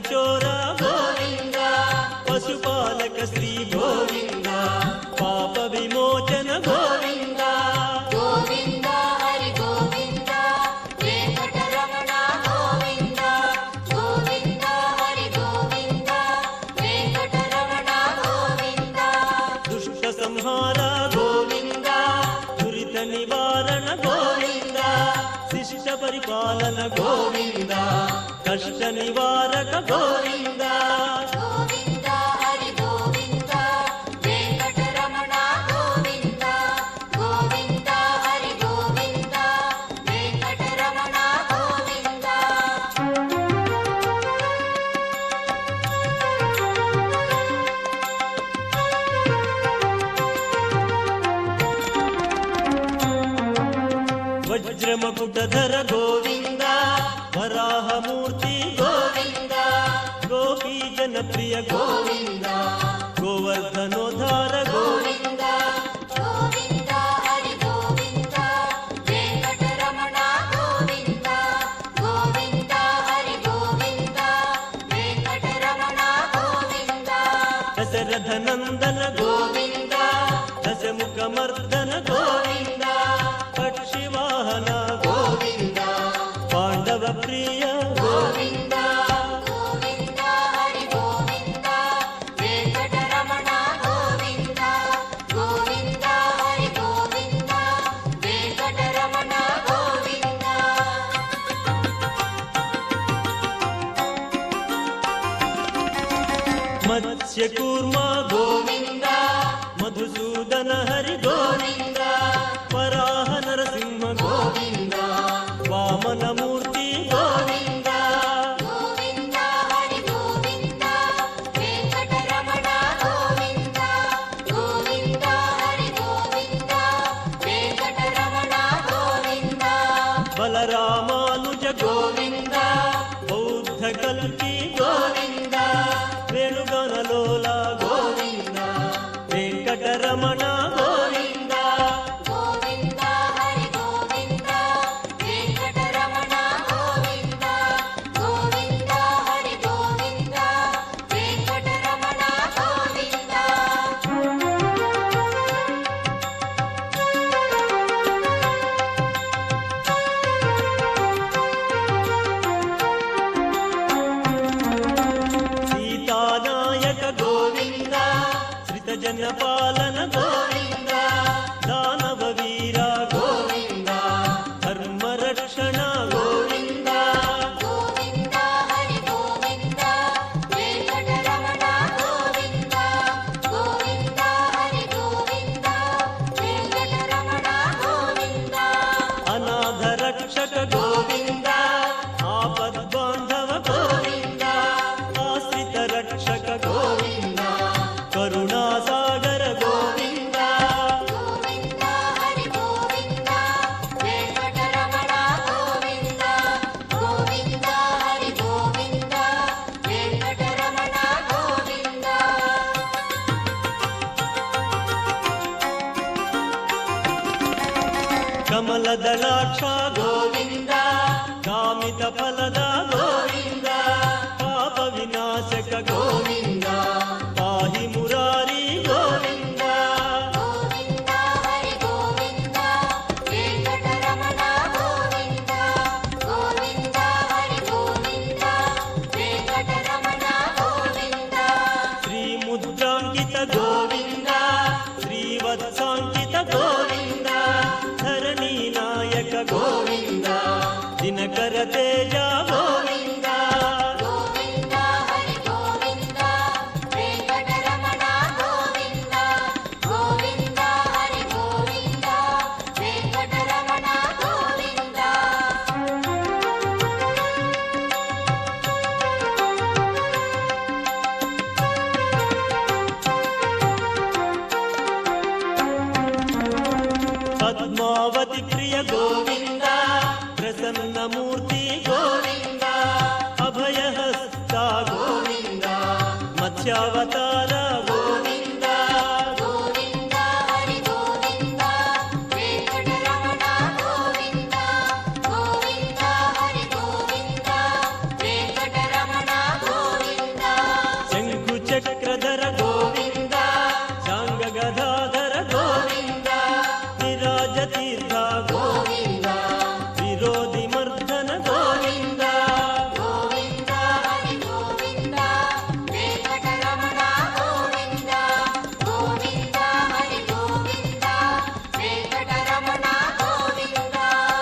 చోర గోవింద, పశుపాలక శ్రీ గోవింద, పాప విమోచన గోవింద. గోవింద హరి గోవింద, వెంకటరమణ గోవింద. గోవింద హరి గోవింద, వెంకటరమణ గోవింద. దుష్ట సంహార గోవింద, దురిత నివారణ గోవింద, శిష్ట పరిపాలన గోవింద, కష్ట నివారక గోవింద. గోవింద హరి గోవింద, వెంకటరమణ గోవింద. గోవింద హరి గోవింద, వెంకటరమణ గోవింద. వజ్రమకుటధర గోవింద, వరాహమూర్తి గోవింద, గోపీ జనప్రియ గోవింద, గోవర్ధనోద్ధార గోవింద. గోవింద హరి గోవింద, వెంకటరమణ గోవింద. గోవింద హరి గోవింద, వెంకటరమణ గోవింద. దశరథ నందన గోవింద, దశముఖమర్దన గోవింద, పక్షివాహన గోవింద, పాండవ ప్రియ గోవింద. గోవింద హరి గోవింద, వెంకటరమణ గోవింద. గోవింద హరి గోవింద, వెంకటరమణ గోవింద. మత్స్యకూర్మ గోవింద, మధుసూదన హరి గోవింద, వరాహ నరసింహ గోవింద, వామనమూర్తి గోవింద. గోవింద హరి గోవింద, వెంకటరమణ గోవింద. గోవింద హరి గోవింద, వెంకటరమణ గోవింద. బలరామానుజ గోవింద, బౌద్ధ కల్కి గోవింద, వేణుగణలోల గోవింద, వెంకటరమణ గోవింద. గోవింద హరి గోవింద, వెంకటరమణ గోవింద. గోవింద హరి గోవింద, వెంకటరమణ గోవింద. సీతానాయక గోవింద, శ్రితజన పాలన గోవింద, దానవ వీర గోవింద, ధర్మరక్షణ గోవింద. గోవింద హరి గోవింద, వెంకటరమణ గోవింద. గోవింద హరి గోవింద, వెంకటరమణ గోవింద. అనాథ రక్షక గోవింద, ఆపద్బాంధవ గోవింద, ఆశ్రిత రక్షక గోవింద, కరుణాసాగర గోవింద. గోవింద హరి గోవింద, వెంకటరమణ గోవింద. గోవింద హరి గోవింద, వెంకటరమణ గోవింద. కమలదళాక్ష గోవింద, కామిత ఫలద గోవింద, పాప వినాశక గోవింద, పాహి మురారి గోవింద. గోవింద హరి గోవింద, వెంకటరమణ గోవింద. గోవింద హరి గోవింద, వెంకటరమణ గోవింద. శ్రీముద్రాంకిత గోవింద, శ్రీవత్సాంకిత గోవింద, ధరణీ నాయక గోవింద, దినకర తేజ గోవింద. గోవింద హరి గోవింద, వెంకటరమణ గోవింద. గోవింద హరి గోవింద, వెంకటరమణ గోవింద. పద్మావతి ప్రియ గోవింద, ప్రసన్నమూర్తి గోవింద, అభయహస్త గోవింద, మత్స్యావతార